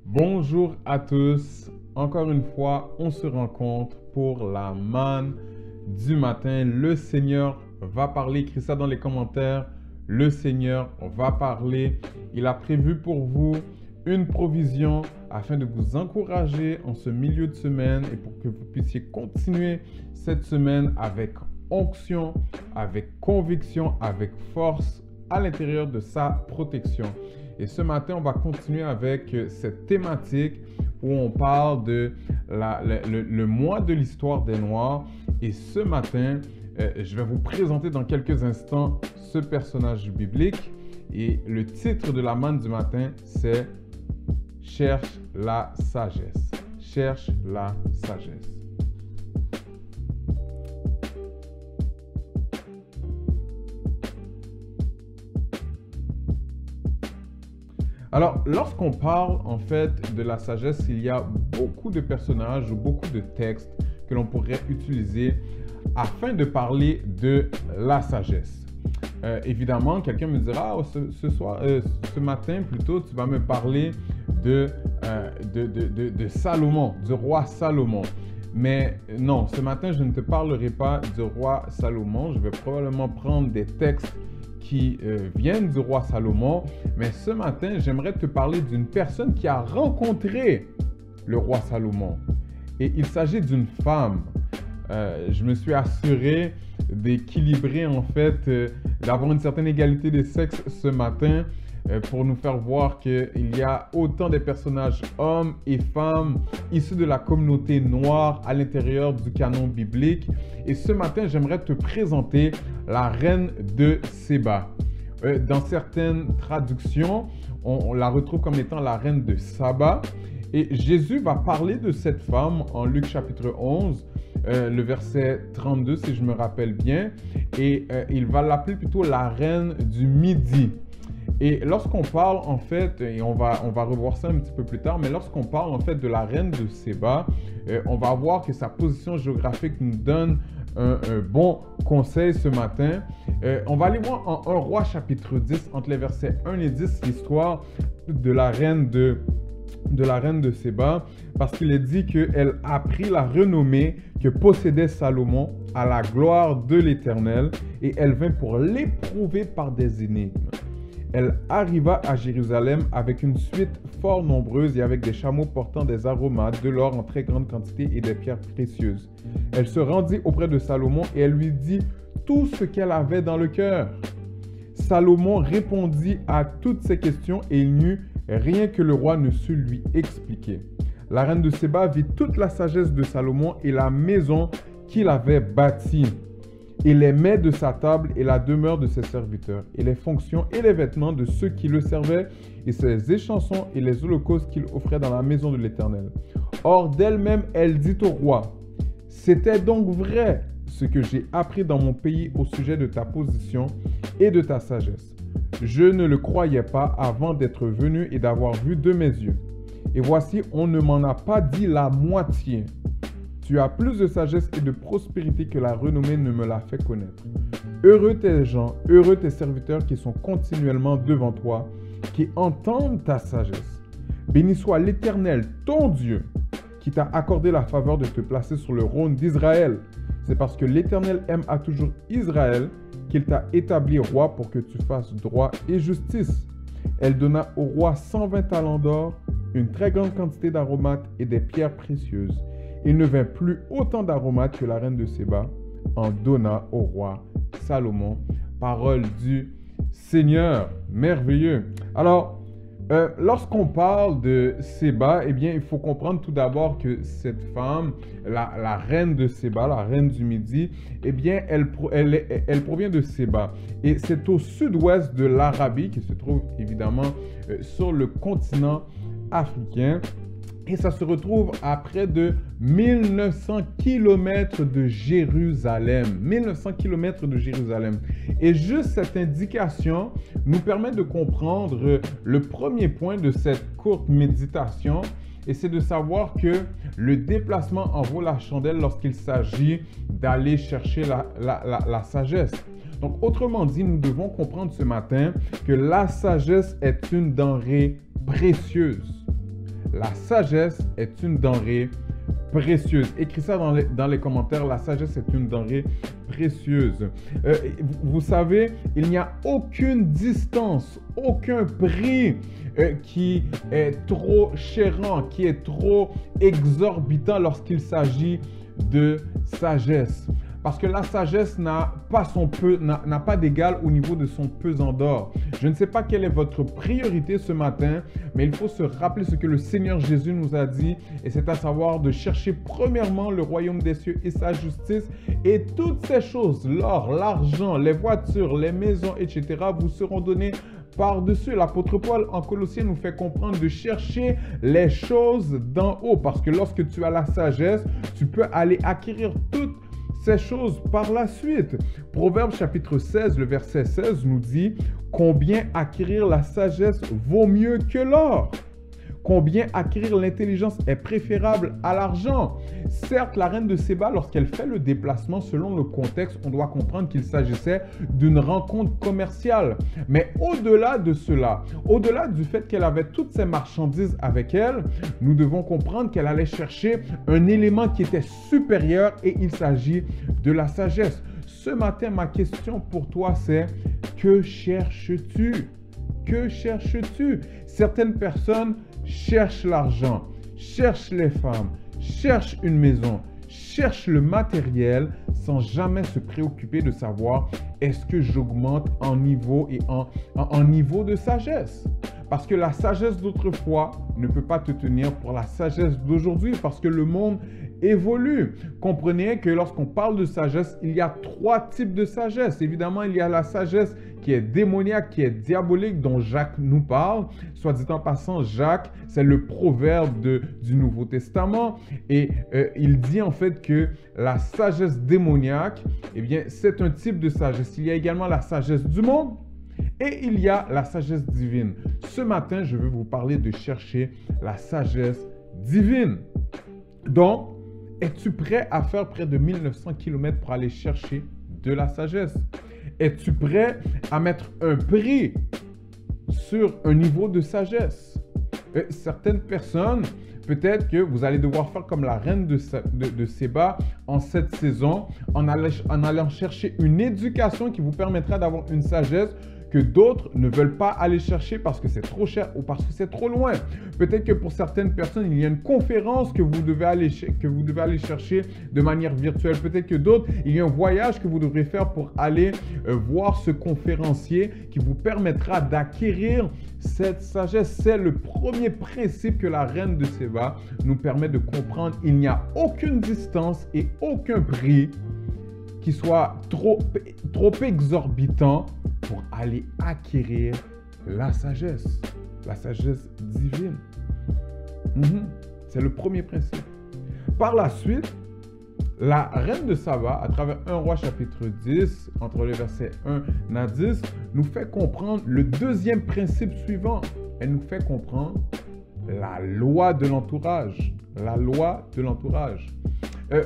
Bonjour à tous, encore une fois, on se rencontre pour la manne du matin. Le Seigneur va parler, écris ça dans les commentaires. Le Seigneur va parler. Il a prévu pour vous une provision afin de vous encourager en ce milieu de semaine et pour que vous puissiez continuer cette semaine avec onction, avec conviction, avec force à l'intérieur de sa protection. Et ce matin, on va continuer avec cette thématique où on parle de le mois de l'histoire des Noirs. Et ce matin, je vais vous présenter dans quelques instants ce personnage biblique. Et le titre de la manne du matin, c'est « Cherche la sagesse ». Cherche la sagesse. Alors, lorsqu'on parle en fait de la sagesse, il y a beaucoup de personnages ou beaucoup de textes que l'on pourrait utiliser afin de parler de la sagesse. Évidemment, quelqu'un me dira, ce matin plutôt, tu vas me parler de Salomon, du roi Salomon. Mais non, ce matin, je ne te parlerai pas du roi Salomon. Je vais probablement prendre des textes qui viennent du roi Salomon. Mais ce matin, j'aimerais te parler d'une personne qui a rencontré le roi Salomon. Et il s'agit d'une femme. Je me suis assuré d'équilibrer, en fait, d'avoir une certaine égalité des sexes ce matin pour nous faire voir qu'il y a autant de personnages hommes et femmes issus de la communauté noire à l'intérieur du canon biblique. Et ce matin, j'aimerais te présenter la reine de Séba. Dans certaines traductions, on la retrouve comme étant la reine de Saba. Et Jésus va parler de cette femme en Luc chapitre 11, le verset 32 si je me rappelle bien. Et il va l'appeler plutôt la reine du Midi. Et lorsqu'on parle en fait, et on va revoir ça un petit peu plus tard, mais lorsqu'on parle en fait de la reine de Séba, on va voir que sa position géographique nous donne un bon conseil ce matin. On va aller voir en 1 Roi chapitre 10, entre les versets 1 et 10, l'histoire de la reine de Séba, parce qu'il est dit qu'elle a pris la renommée que possédait Salomon à la gloire de l'Éternel, et elle vint pour l'éprouver par des énigmes. Elle arriva à Jérusalem avec une suite fort nombreuse et avec des chameaux portant des aromates, de l'or en très grande quantité et des pierres précieuses. Elle se rendit auprès de Salomon et elle lui dit tout ce qu'elle avait dans le cœur. Salomon répondit à toutes ces questions et il n'eut rien que le roi ne sut lui expliquer. La reine de Séba vit toute la sagesse de Salomon et la maison qu'il avait bâtie, et les mets de sa table et la demeure de ses serviteurs, et les fonctions et les vêtements de ceux qui le servaient, et ses échansons et les holocaustes qu'il offrait dans la maison de l'Éternel. Or d'elle-même, elle dit au roi, « C'était donc vrai ce que j'ai appris dans mon pays au sujet de ta position et de ta sagesse. Je ne le croyais pas avant d'être venu et d'avoir vu de mes yeux. Et voici, on ne m'en a pas dit la moitié. Tu as plus de sagesse et de prospérité que la renommée ne me l'a fait connaître. Heureux tes gens, heureux tes serviteurs qui sont continuellement devant toi, qui entendent ta sagesse. Béni soit l'Éternel, ton Dieu, qui t'a accordé la faveur de te placer sur le trône d'Israël. C'est parce que l'Éternel aime à toujours Israël qu'il t'a établi roi pour que tu fasses droit et justice. Elle donna au roi 120 talents d'or, une très grande quantité d'aromates et des pierres précieuses. Il ne vint plus autant d'aromates que la reine de Séba en donna au roi Salomon. Parole du Seigneur, merveilleux. Alors, lorsqu'on parle de Séba, eh bien, il faut comprendre tout d'abord que cette femme, la reine de Séba, la reine du Midi, eh bien, elle provient de Séba. Et c'est au sud-ouest de l'Arabie, qui se trouve évidemment sur le continent africain. Et ça se retrouve à près de 1900 km de Jérusalem. 1900 km de Jérusalem. Et juste cette indication nous permet de comprendre le premier point de cette courte méditation. Et c'est de savoir que le déplacement en vaut la chandelle lorsqu'il s'agit d'aller chercher la sagesse. Donc, autrement dit, nous devons comprendre ce matin que la sagesse est une denrée précieuse. la sagesse est une denrée précieuse. Écris ça dans les commentaires. La sagesse est une denrée précieuse. Vous savez, il n'y a aucune distance, aucun prix qui est trop chérant, qui est trop exorbitant lorsqu'il s'agit de sagesse. Parce que la sagesse n'a pas d'égal au niveau de son pesant d'or. Je ne sais pas quelle est votre priorité ce matin, mais il faut se rappeler ce que le Seigneur Jésus nous a dit, et c'est à savoir de chercher premièrement le royaume des cieux et sa justice, et toutes ces choses, l'or, l'argent, les voitures, les maisons, etc., vous seront données par-dessus. L'apôtre Paul en Colossiens nous fait comprendre de chercher les choses d'en haut, parce que lorsque tu as la sagesse, tu peux aller acquérir toutes ces choses par la suite. Proverbe chapitre 16, le verset 16 nous dit « Combien acquérir la sagesse vaut mieux que l'or ? Combien acquérir l'intelligence est préférable à l'argent ?» Certes, la reine de Séba, lorsqu'elle fait le déplacement, selon le contexte, on doit comprendre qu'il s'agissait d'une rencontre commerciale. Mais au-delà de cela, au-delà du fait qu'elle avait toutes ses marchandises avec elle, nous devons comprendre qu'elle allait chercher un élément qui était supérieur, et il s'agit de la sagesse. Ce matin, ma question pour toi, c'est « Que cherches-tu ? Que cherches-tu » Certaines personnes cherchent l'argent, cherchent les femmes, cherchent une maison, cherchent le matériel sans jamais se préoccuper de savoir est-ce que j'augmente en niveau et en niveau de sagesse. Parce que la sagesse d'autrefois ne peut pas te tenir pour la sagesse d'aujourd'hui, parce que le monde évolue. Comprenez que lorsqu'on parle de sagesse, il y a 3 types de sagesse. Évidemment, il y a la sagesse qui est démoniaque, qui est diabolique, dont Jacques nous parle. Soit dit en passant, Jacques, c'est le proverbe du Nouveau Testament. Et il dit en fait que la sagesse démoniaque, eh bien, c'est un type de sagesse. Il y a également la sagesse du monde. Et il y a la sagesse divine. Ce matin, je veux vous parler de chercher la sagesse divine. Donc, es-tu prêt à faire près de 1900 km pour aller chercher de la sagesse? Es-tu prêt à mettre un prix sur un niveau de sagesse? Certaines personnes, peut-être que vous allez devoir faire comme la reine de Séba en cette saison, en allant chercher une éducation qui vous permettra d'avoir une sagesse que d'autres ne veulent pas aller chercher parce que c'est trop cher ou parce que c'est trop loin. Peut-être que pour certaines personnes, il y a une conférence que vous devez aller chercher de manière virtuelle. Peut-être que d'autres, il y a un voyage que vous devrez faire pour aller voir ce conférencier qui vous permettra d'acquérir cette sagesse. C'est le premier principe que la reine de Séba nous permet de comprendre. Il n'y a aucune distance et aucun prix qui soit trop exorbitant pour aller acquérir la sagesse divine. C'est le premier principe. Par la suite, la reine de Saba, à travers 1 Roi chapitre 10, entre les versets 1 à 10, nous fait comprendre le deuxième principe suivant. Elle nous fait comprendre la loi de l'entourage. La loi de l'entourage.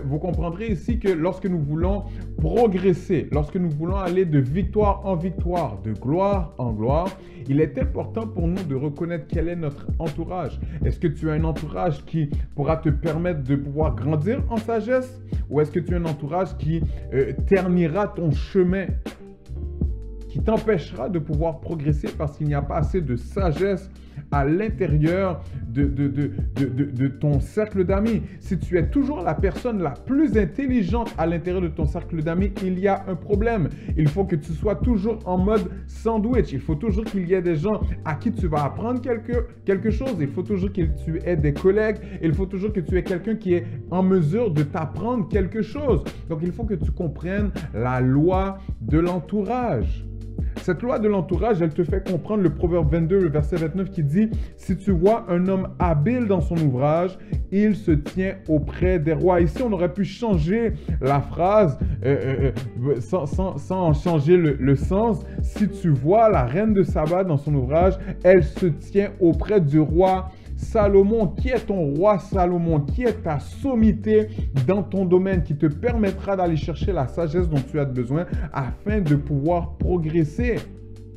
Vous comprendrez ici que lorsque nous voulons progresser, lorsque nous voulons aller de victoire en victoire, de gloire en gloire, il est important pour nous de reconnaître quel est notre entourage. Est-ce que tu as un entourage qui pourra te permettre de pouvoir grandir en sagesse, ou est-ce que tu as un entourage qui ternira ton chemin, qui t'empêchera de pouvoir progresser parce qu'il n'y a pas assez de sagesse à l'intérieur de ton cercle d'amis? Si tu es toujours la personne la plus intelligente à l'intérieur de ton cercle d'amis, il y a un problème. Il faut que tu sois toujours en mode sandwich. Il faut toujours qu'il y ait des gens à qui tu vas apprendre quelque chose. Il faut toujours que tu aies des collègues. Il faut toujours que tu aies quelqu'un qui est en mesure de t'apprendre quelque chose. Donc, il faut que tu comprennes la loi de l'entourage. Cette loi de l'entourage, elle te fait comprendre le Proverbe 22, le verset 29 qui dit « Si tu vois un homme habile dans son ouvrage, il se tient auprès des rois. » Ici, on aurait pu changer la phrase sans en changer le sens. Si tu vois la reine de Saba dans son ouvrage, elle se tient auprès du roi Salomon. Qui est ton roi Salomon? Qui est ta sommité dans ton domaine qui te permettra d'aller chercher la sagesse dont tu as besoin afin de pouvoir progresser?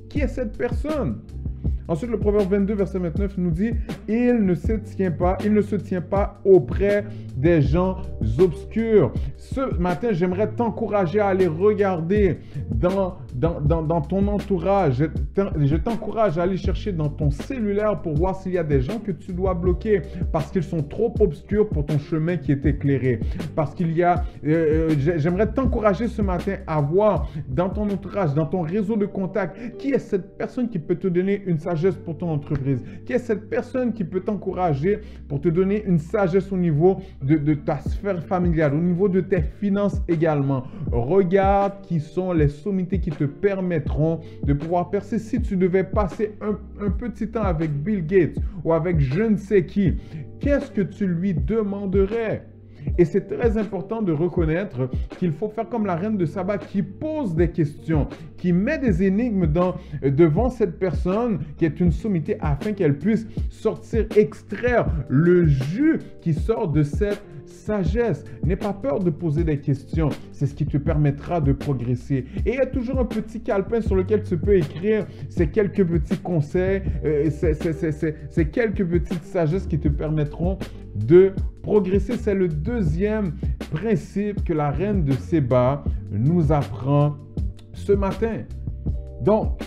Qui est cette personne? Ensuite, le Proverbe 22, verset 29 nous dit « il ne se tient pas auprès des gens obscurs ». Ce matin, j'aimerais t'encourager à aller regarder dans ton entourage. Je t'encourage à aller chercher dans ton cellulaire pour voir s'il y a des gens que tu dois bloquer parce qu'ils sont trop obscurs pour ton chemin qui est éclairé. Parce qu'il y a... j'aimerais t'encourager ce matin à voir dans ton entourage, dans ton réseau de contacts, qui est cette personne qui peut te donner une sagesse pour ton entreprise? Qui est cette personne qui peut t'encourager pour te donner une sagesse au niveau de ta sphère familiale, au niveau de tes finances également? Regarde qui sont les sommités qui te permettront de pouvoir percer. Si tu devais passer un petit temps avec Bill Gates ou avec je ne sais qui, qu'est-ce que tu lui demanderais? Et c'est très important de reconnaître qu'il faut faire comme la reine de Saba qui pose des questions, qui met des énigmes devant cette personne qui est une sommité afin qu'elle puisse sortir, extraire le jus qui sort de cette sagesse. N'aie pas peur de poser des questions. C'est ce qui te permettra de progresser. Et il y a toujours un petit calepin sur lequel tu peux écrire ces quelques petits conseils, ces quelques petites sagesses qui te permettront de progresser. C'est le deuxième principe que la reine de Séba nous apprend ce matin. Donc,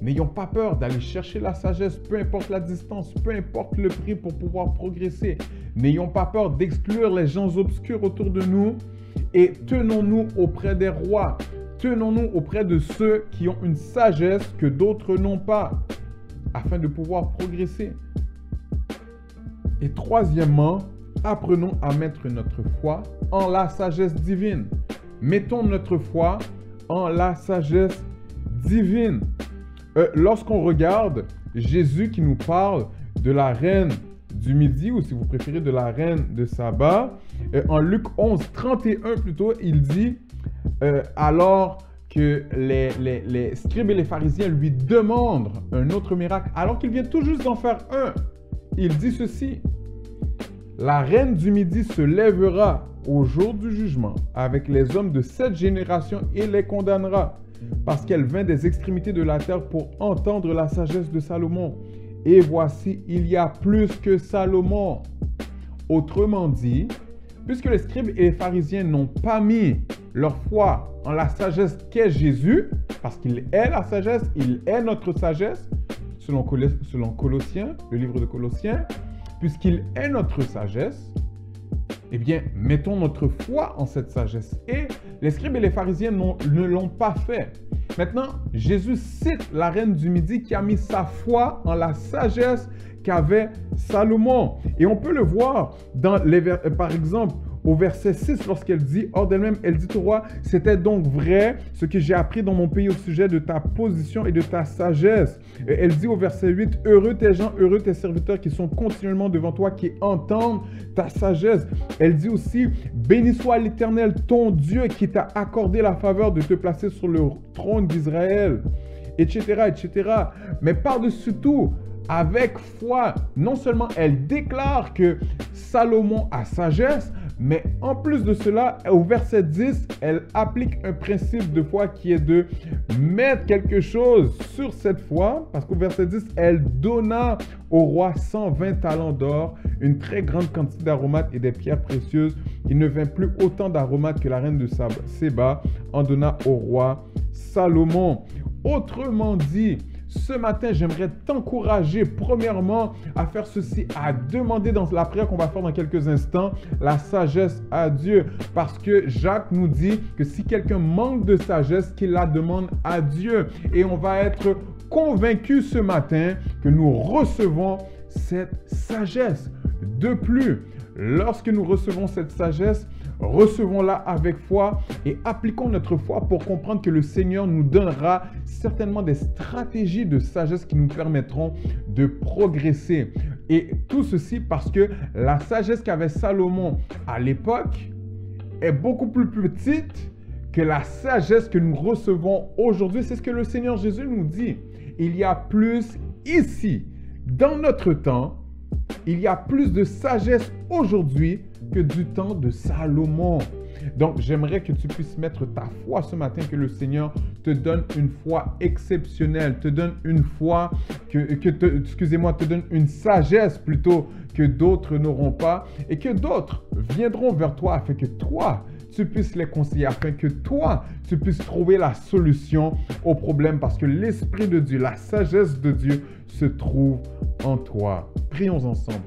n'ayons pas peur d'aller chercher la sagesse, peu importe la distance, peu importe le prix pour pouvoir progresser. N'ayons pas peur d'exclure les gens obscurs autour de nous et tenons-nous auprès des rois. Tenons-nous auprès de ceux qui ont une sagesse que d'autres n'ont pas, afin de pouvoir progresser. Et troisièmement, apprenons à mettre notre foi en la sagesse divine. Mettons notre foi en la sagesse divine. Lorsqu'on regarde Jésus qui nous parle de la reine du Midi, ou si vous préférez de la reine de Saba, en Luc 11, 31 plutôt, il dit alors que les scribes et les pharisiens lui demandent un autre miracle, alors qu'il vient tout juste d'en faire un. Il dit ceci: la reine du Midi se lèvera au jour du jugement avec les hommes de cette génération et les condamnera, parce qu'elle vint des extrémités de la terre pour entendre la sagesse de Salomon. Et voici, il y a plus que Salomon. Autrement dit, puisque les scribes et les pharisiens n'ont pas mis leur foi en la sagesse qu'est Jésus, parce qu'il est la sagesse, il est notre sagesse, selon Colossiens, le livre de Colossiens, puisqu'il est notre sagesse, eh bien, mettons notre foi en cette sagesse. Et les scribes et les pharisiens ne l'ont pas fait. Maintenant, Jésus cite la reine du Midi qui a mis sa foi en la sagesse qu'avait Salomon. Et on peut le voir dans par exemple, au verset 6, lorsqu'elle dit, hors d'elle-même, elle dit au roi, c'était donc vrai ce que j'ai appris dans mon pays au sujet de ta position et de ta sagesse. Elle dit au verset 8, heureux tes gens, heureux tes serviteurs qui sont continuellement devant toi, qui entendent ta sagesse. Elle dit aussi, béni soit l'Éternel, ton Dieu, qui t'a accordé la faveur de te placer sur le trône d'Israël, etc., etc. Mais par-dessus tout, avec foi, non seulement elle déclare que Salomon a sagesse, mais en plus de cela, au verset 10, elle applique un principe de foi qui est de mettre quelque chose sur cette foi, parce qu'au verset 10, elle donna au roi 120 talents d'or, une très grande quantité d'aromates et des pierres précieuses. Il ne vint plus autant d'aromates que la reine de Séba en donna au roi Salomon. Autrement dit, ce matin, j'aimerais t'encourager premièrement à faire ceci, à demander dans la prière qu'on va faire dans quelques instants, la sagesse à Dieu. Parce que Jacques nous dit que si quelqu'un manque de sagesse, qu'il la demande à Dieu. Et on va être convaincus ce matin que nous recevons cette sagesse. De plus, lorsque nous recevons cette sagesse, recevons-la avec foi et appliquons notre foi pour comprendre que le Seigneur nous donnera certainement des stratégies de sagesse qui nous permettront de progresser. Et tout ceci parce que la sagesse qu'avait Salomon à l'époque est beaucoup plus petite que la sagesse que nous recevons aujourd'hui. C'est ce que le Seigneur Jésus nous dit. Il y a plus ici, dans notre temps, il y a plus de sagesse aujourd'hui que du temps de Salomon. Donc, j'aimerais que tu puisses mettre ta foi ce matin, que le Seigneur te donne une foi exceptionnelle, te donne une foi, te donne une sagesse plutôt que d'autres n'auront pas et que d'autres viendront vers toi afin que toi, tu puisses les conseiller, afin que toi, tu puisses trouver la solution au problème parce que l'Esprit de Dieu, la sagesse de Dieu se trouve en toi. Prions ensemble.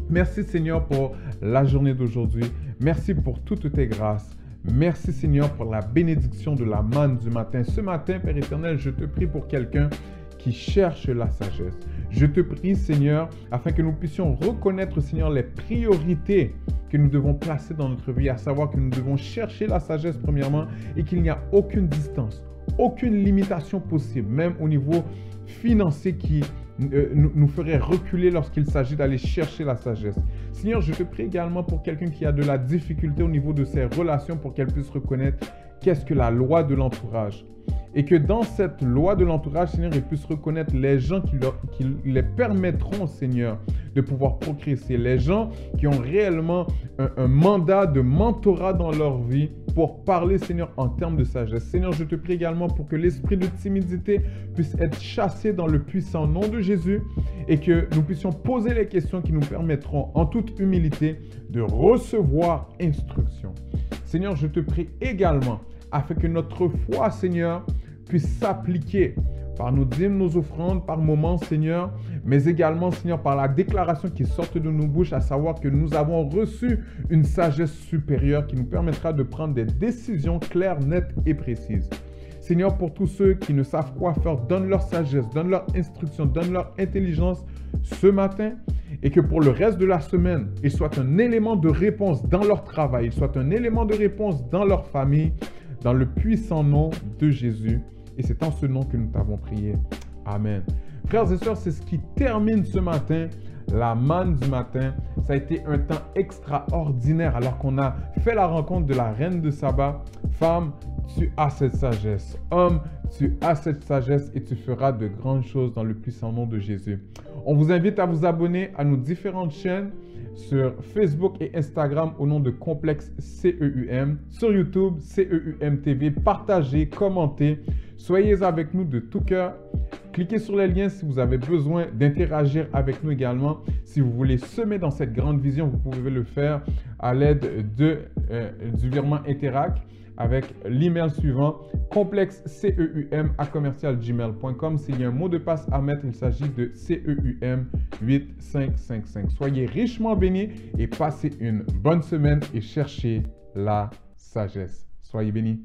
Merci Seigneur pour la journée d'aujourd'hui. Merci pour toutes tes grâces. Merci Seigneur pour la bénédiction de la manne du matin. Ce matin, Père éternel, je te prie pour quelqu'un qui cherche la sagesse. Je te prie Seigneur, afin que nous puissions reconnaître Seigneur les priorités que nous devons placer dans notre vie, à savoir que nous devons chercher la sagesse premièrement et qu'il n'y a aucune distance, aucune limitation possible, même au niveau financier qui nous ferait reculer lorsqu'il s'agit d'aller chercher la sagesse. Seigneur, je te prie également pour quelqu'un qui a de la difficulté au niveau de ses relations pour qu'elle puisse reconnaître qu'est-ce que la loi de l'entourage. Et que dans cette loi de l'entourage, Seigneur, ils puissent reconnaître les gens qui les permettront, Seigneur, de pouvoir progresser. Les gens qui ont réellement un mandat de mentorat dans leur vie pour parler, Seigneur, en termes de sagesse. Seigneur, je te prie également pour que l'esprit de timidité puisse être chassé dans le puissant nom de Jésus et que nous puissions poser les questions qui nous permettront, en toute humilité, de recevoir instruction. Seigneur, je te prie également afin que notre foi, Seigneur, puisse s'appliquer par nos dîmes, nos offrandes, par moments, Seigneur, mais également, Seigneur, par la déclaration qui sort de nos bouches, à savoir que nous avons reçu une sagesse supérieure qui nous permettra de prendre des décisions claires, nettes et précises. Seigneur, pour tous ceux qui ne savent quoi faire, donne leur sagesse, donne leur instruction, donne leur intelligence ce matin et que pour le reste de la semaine, il soit un élément de réponse dans leur travail, il soit un élément de réponse dans leur famille, dans le puissant nom de Jésus. Et c'est en ce nom que nous t'avons prié. Amen. Frères et sœurs, c'est ce qui termine ce matin, la manne du matin. Ça a été un temps extraordinaire alors qu'on a fait la rencontre de la reine de Saba. Femme, tu as cette sagesse. Homme, tu as cette sagesse et tu feras de grandes choses dans le puissant nom de Jésus. On vous invite à vous abonner à nos différentes chaînes sur Facebook et Instagram au nom de Complexe CEUM, sur YouTube CEUM TV. Partagez, commentez, soyez avec nous de tout cœur. Cliquez sur les liens si vous avez besoin d'interagir avec nous également. Si vous voulez semer dans cette grande vision, vous pouvez le faire à l'aide du virement Interac avec l'email suivant complexeum@gmail.com. S'il y a un mot de passe à mettre, il s'agit de CEUM8555. Soyez richement bénis et passez une bonne semaine et cherchez la sagesse. Soyez bénis.